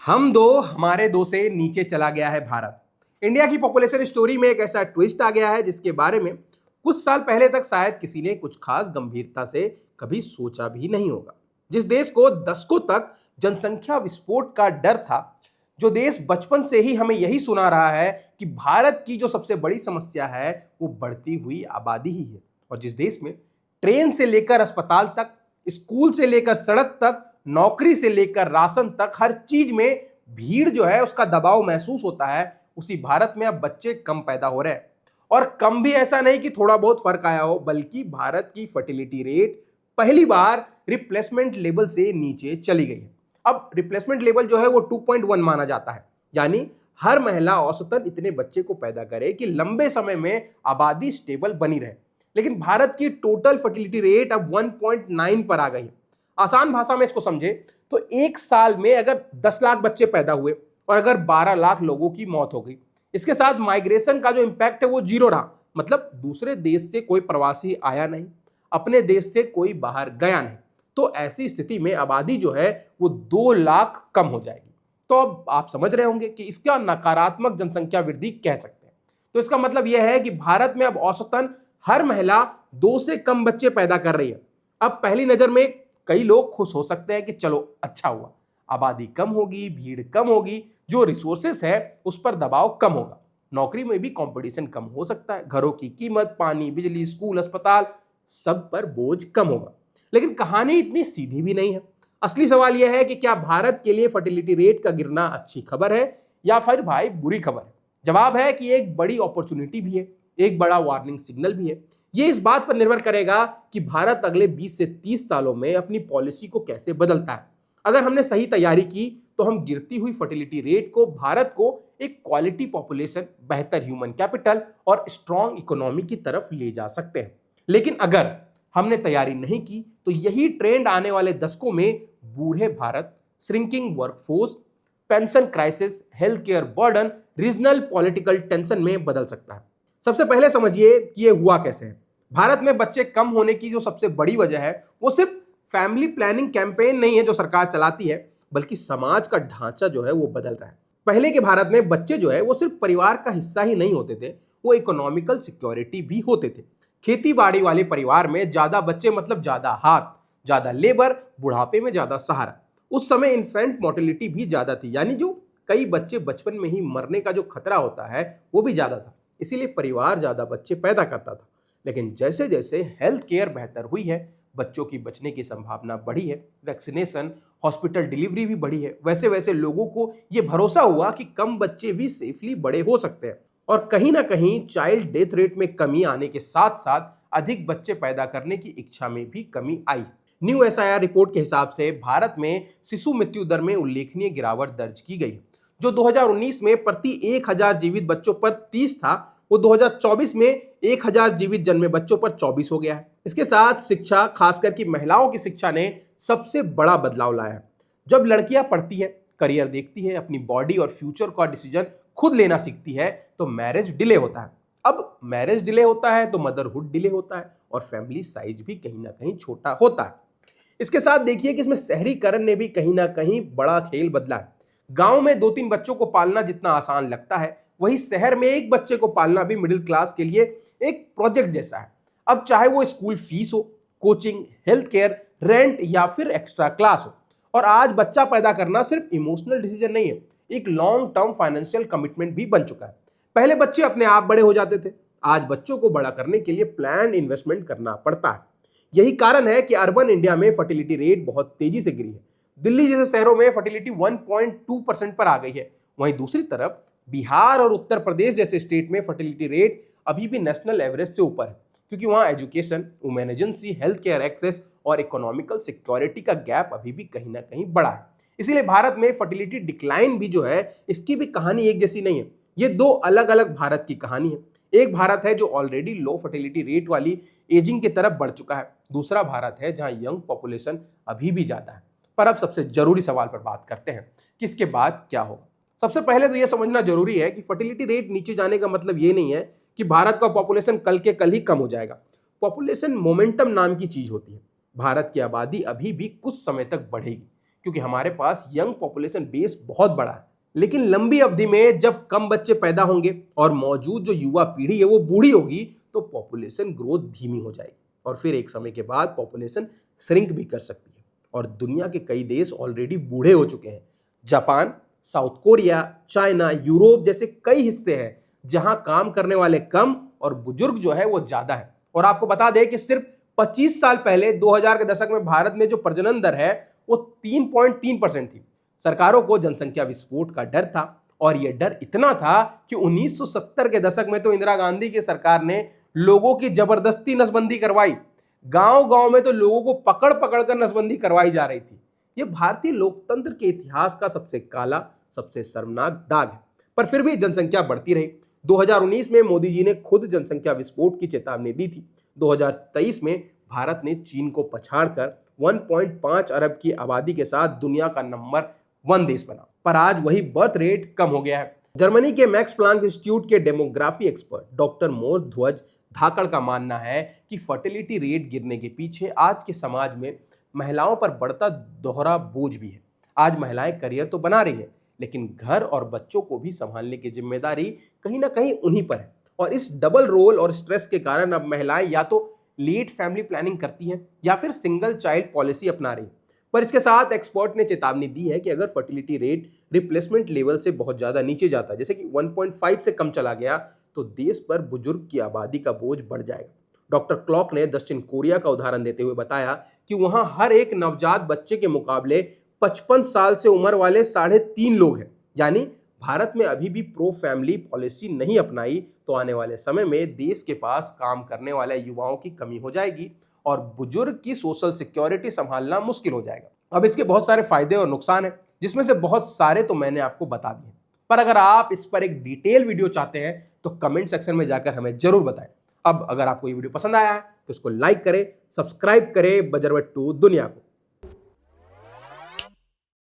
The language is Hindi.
हम दो हमारे दो से नीचे चला गया है भारत। इंडिया की पॉपुलेशन स्टोरी में एक ऐसा ट्विस्ट आ गया है जिसके बारे में कुछ साल पहले तक शायद किसी ने कुछ खास गंभीरता से कभी सोचा भी नहीं होगा। जिस देश को दशकों तक जनसंख्या विस्फोट का डर था, जो देश बचपन से ही हमें यही सुना रहा है कि भारत की जो सबसे बड़ी समस्या है वो बढ़ती हुई आबादी ही है, और जिस देश में ट्रेन से लेकर अस्पताल तक, स्कूल से लेकर सड़क तक, नौकरी से लेकर राशन तक हर चीज में भीड़ जो है उसका दबाव महसूस होता है, उसी भारत में अब बच्चे कम पैदा हो रहे हैं। और कम भी ऐसा नहीं कि थोड़ा बहुत फर्क आया हो, बल्कि भारत की फर्टिलिटी रेट पहली बार रिप्लेसमेंट लेवल से नीचे चली गई है। अब रिप्लेसमेंट लेवल जो है वो 2.1 माना जाता है, यानी हर महिला औसतन इतने बच्चे को पैदा करे कि लंबे समय में आबादी स्टेबल बनी रहे। लेकिन भारत की टोटल फर्टिलिटी रेट अब 1.9 पर आ गई है। आसान भाषा में इसको समझे तो एक साल में अगर 10 लाख बच्चे पैदा हुए और अगर 12 लाख लोगों की मौत हो गई, इसके साथ माइग्रेशन का जो इंपैक्ट है वो जीरो रहा। मतलब दूसरे देश से कोई प्रवासी आया नहीं, अपने देश से कोई बाहर गया नहीं, तो ऐसी स्थिति में आबादी जो है वो 2 लाख कम हो जाएगी। तो अब आप समझ रहे होंगे कि इसका नकारात्मक जनसंख्या वृद्धि कह सकते हैं। तो इसका मतलब यह है कि भारत में अब औसतन हर महिला 2 से कम बच्चे पैदा कर रही है। अब पहली नजर में कई लोग खुश हो सकते हैं कि चलो अच्छा हुआ, आबादी कम होगी, भीड़ कम होगी, जो रिसोर्सेस है उस पर दबाव कम होगा, नौकरी में भी कंपटीशन कम हो सकता है, घरों की कीमत, पानी, बिजली, स्कूल, अस्पताल, सब पर बोझ कम होगा। लेकिन कहानी इतनी सीधी भी नहीं है। असली सवाल यह है कि क्या भारत के लिए फर्टिलिटी रेट का गिरना अच्छी खबर है या फिर भाई बुरी खबर है? जवाब है कि एक बड़ी अपॉर्चुनिटी भी है, एक बड़ा वार्निंग सिग्नल भी है। ये इस बात पर निर्भर करेगा कि भारत अगले 20 से 30 सालों में अपनी पॉलिसी को कैसे बदलता है। अगर हमने सही तैयारी की तो हम गिरती हुई फर्टिलिटी रेट को भारत को एक क्वालिटी पॉपुलेशन, बेहतर ह्यूमन कैपिटल और स्ट्रॉन्ग इकोनॉमी की तरफ ले जा सकते हैं। लेकिन अगर हमने तैयारी नहीं की तो यही ट्रेंड आने वाले दशकों में बूढ़े Bharat, shrinking workforce, pension crisis, health care burden, regional political tension में बदल सकता है। सबसे पहले समझिए कि ये हुआ कैसे है। भारत में बच्चे कम होने की जो सबसे बड़ी वजह है वो सिर्फ फैमिली प्लानिंग कैंपेन नहीं है जो सरकार चलाती है, बल्कि समाज का ढांचा जो है वो बदल रहा है। पहले के भारत में बच्चे जो है वो सिर्फ परिवार का हिस्सा ही नहीं होते थे, वो इकोनॉमिकल सिक्योरिटी भी होते थे। खेती बाड़ी वाले परिवार में ज्यादा बच्चे मतलब ज्यादा हाथ, ज्यादा लेबर, बुढ़ापे में ज्यादा सहारा। उस समय इन्फेंट मोर्टेलिटी भी ज्यादा थी, यानी जो कई बच्चे बचपन में ही मरने का जो खतरा होता है वो भी ज्यादा था। इसीलिए परिवार ज्यादा बच्चे पैदा करता था। लेकिन जैसे जैसे हेल्थ केयर बेहतर हुई है, बच्चों की बचने की संभावना बढ़ी है, वैक्सीनेशन, हॉस्पिटल डिलीवरी भी बढ़ी है, वैसे वैसे लोगों को यह भरोसा हुआ कि कम बच्चे भी सेफली बड़े हो सकते हैं। और कहीं ना कहीं चाइल्ड डेथ रेट में कमी आने के साथ साथ अधिक बच्चे पैदा करने की इच्छा में भी कमी आई। न्यू एसआईआर रिपोर्ट के हिसाब से भारत में शिशु मृत्यु दर में उल्लेखनीय गिरावट दर्ज की गई। जो 2019 में प्रति 1000 जीवित बच्चों पर 30 था, वो 2024 में 1000 जीवित जन्मे बच्चों पर 24 हो गया है। इसके साथ शिक्षा, खासकर कि महिलाओं की शिक्षा ने सबसे बड़ा बदलाव लाया है। जब लड़कियां पढ़ती है, करियर देखती है, अपनी बॉडी और फ्यूचर का डिसीजन खुद लेना सीखती है, तो मैरिज डिले होता है। अब मैरिज डिले होता है तो मदरहुड डिले होता है और फैमिली साइज भी कहीं ना कहीं छोटा होता है। इसके साथ देखिए कि इसमें शहरीकरण ने भी कहीं ना कहीं बड़ा खेल बदला है। गांव में 2-3 बच्चों को पालना जितना आसान लगता है, वही शहर में एक बच्चे को पालना भी मिडिल क्लास के लिए एक प्रोजेक्ट जैसा है। अब चाहे वो स्कूल फीस हो, कोचिंग, हेल्थ केयर, रेंट या फिर एक्स्ट्रा क्लास हो। और आज बच्चा पैदा करना सिर्फ इमोशनल डिसीजन नहीं है, एक लॉन्ग टर्म फाइनेंशियल कमिटमेंट भी बन चुका है। पहले बच्चे अपने आप बड़े हो जाते थे, आज बच्चों को बड़ा करने के लिए प्लान इन्वेस्टमेंट करना पड़ता है। यही कारण है कि अर्बन इंडिया में फर्टिलिटी रेट बहुत तेजी से गिरी है। दिल्ली जैसे शहरों में फर्टिलिटी 1.2% पर आ गई है। वहीं दूसरी तरफ बिहार और उत्तर प्रदेश जैसे स्टेट में फर्टिलिटी रेट अभी भी नेशनल एवरेज से ऊपर है, क्योंकि वहां education, women agency, health care access और इकोनॉमिकल सिक्योरिटी का गैप अभी भी कहीं ना कहीं बड़ा है। इसीलिए भारत में फर्टिलिटी डिक्लाइन भी जो है, इसकी भी कहानी एक जैसी नहीं है। ये दो अलग अलग भारत की कहानी है। एक भारत है जो ऑलरेडी लो फर्टिलिटी रेट वाली एजिंग की तरफ बढ़ चुका है, दूसरा भारत है जहां यंग पॉपुलेशन अभी भी ज्यादा है। पर अब सबसे जरूरी सवाल पर बात करते हैं कि इसके बाद क्या होगा। सबसे पहले तो यह समझना जरूरी है कि फर्टिलिटी रेट नीचे जाने का मतलब यह नहीं है कि भारत का पॉपुलेशन कल के कल ही कम हो जाएगा। पॉपुलेशन मोमेंटम नाम की चीज होती है। भारत की आबादी अभी भी कुछ समय तक बढ़ेगी, क्योंकि हमारे पास यंग पॉपुलेशन बेस बहुत बड़ा है। लेकिन लंबी अवधि में जब कम बच्चे पैदा होंगे और मौजूद जो युवा पीढ़ी है वो बूढ़ी होगी, तो पॉपुलेशन ग्रोथ धीमी हो जाएगी और फिर एक समय के बाद पॉपुलेशन श्रिंक भी कर सकती है। और दुनिया के कई देश ऑलरेडी बूढ़े हो चुके हैं। Japan, south Korea, China, Europe जैसे कई हिस्से हैं जहां काम करने वाले कम और बुजुर्ग जो है वो ज्यादा है। और आपको बता दें कि सिर्फ 25 साल पहले 2000 के दशक में भारत में जो प्रजनन दर है वो 3.3% थी। सरकारों को जनसंख्या विस्फोट का डर था और यह डर इतना था कि 1970 के दशक में तो इंदिरा गांधी की सरकार ने लोगों की जबरदस्ती नसबंदी करवाई। गांव-गांव में तो लोगों को पकड़ पकड़ कर नसबंदी करवाई जा रही थी। यह भारतीय लोकतंत्र के इतिहास का सबसे काला, सबसे शर्मनाक दाग है। पर फिर भी जनसंख्या बढ़ती रही। 2019 में मोदी जी ने खुद जनसंख्या विस्फोट की चेतावनी दी थी। 2023 में भारत ने चीन को पछाड़कर 1.5 अरब की आबादी के साथ दुनिया का नंबर 1 देश बना। पर आज वही बर्थ रेट कम हो गया है। जर्मनी के मैक्स प्लांक इंस्टीट्यूट के डेमोग्राफी एक्सपर्ट डॉक्टर मोर ध्वज धाकड़ का मानना है कि फर्टिलिटी रेट गिरने के पीछे आज के समाज में महिलाओं पर बढ़ता दोहरा बोझ भी है। आज महिलाएं करियर तो बना रही है, लेकिन घर और बच्चों को भी संभालने की जिम्मेदारी कहीं ना कहीं उन्हीं पर है। और इस डबल रोल और स्ट्रेस के कारण अब महिलाएं या तो लेट फैमिली प्लानिंग करती हैं या फिर सिंगल चाइल्ड पॉलिसी अपना रही। पर इसके साथ एक्सपर्ट ने चेतावनी दी है कि अगर फर्टिलिटी रेट रिप्लेसमेंट लेवल से बहुत ज्यादा नीचे जाता है, जैसे कि 1.5 से कम चला गया, तो देश पर बुजुर्ग की आबादी का बोझ बढ़ जाएगा। डॉक्टर क्लॉक ने दक्षिण कोरिया का उदाहरण देते हुए बताया कि वहां हर एक नवजात बच्चे के मुकाबले 55 साल से उम्र वाले 3.5 लोग हैं। यानी भारत में अभी भी प्रो फैमिली पॉलिसी नहीं अपनाई तो आने वाले समय में देश के पास काम करने वाले युवाओं की कमी हो जाएगी और बुजुर्ग की सोशल सिक्योरिटी संभालना मुश्किल हो जाएगा। अब इसके बहुत सारे फायदे और नुकसान हैं, जिसमें से बहुत सारे तो मैंने आपको बता दिए। पर अगर आप इस पर एक डिटेल वीडियो चाहते हैं तो कमेंट सेक्शन में जाकर हमें जरूर बताएं। अब अगर आपको ये वीडियो पसंद आया है तो इसको लाइक करें, सब्सक्राइब करें बजरवट्टू दुनिया को।